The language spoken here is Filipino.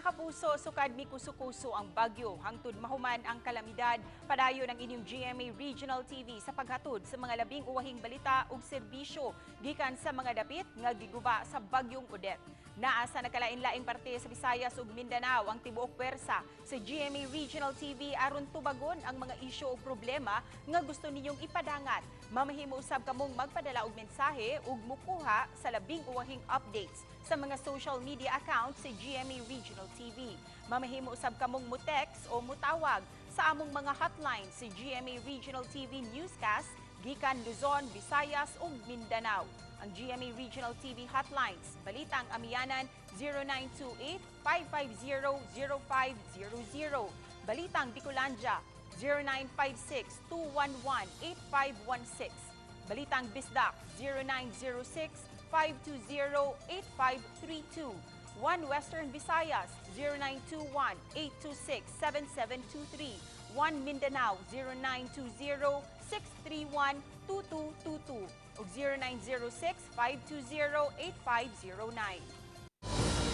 Mga kapuso, sukad mi kuso-kuso ang bagyo hangtod mahuman ang kalamidad. Padayon ang inyong GMA Regional TV sa paghatod sa mga labing uwahing balita ug serbisyo gikan sa mga dapit nga giguba sa bagyong Odette. Naa sa nagkalain-laing parte sa Visayas ug Mindanao ang tibuok pwersa sa GMA Regional TV aron tubagon ang mga isyu o problema nga gusto ninyong ipadangat. Mamahimo usab kamong magpadala og mensahe ug mukuha sa labing uwahing updates sa mga social media accounts sa GMA Regional TV. Mamahimo usab kamong mutext o mutawag sa among mga hotline sa GMA Regional TV Newscast gikan Luzon, Visayas ug Mindanao. Ang GMA Regional TV hotlines, Balitang Amianan 0928-550-0500. Balitang Bicolandia 0956-211-8516. Balitang Bisdak 0906-520-8532. One Western Visayas 0921-826-7723. One Mindanao 0920-631-2222 ug 0906-520-8509.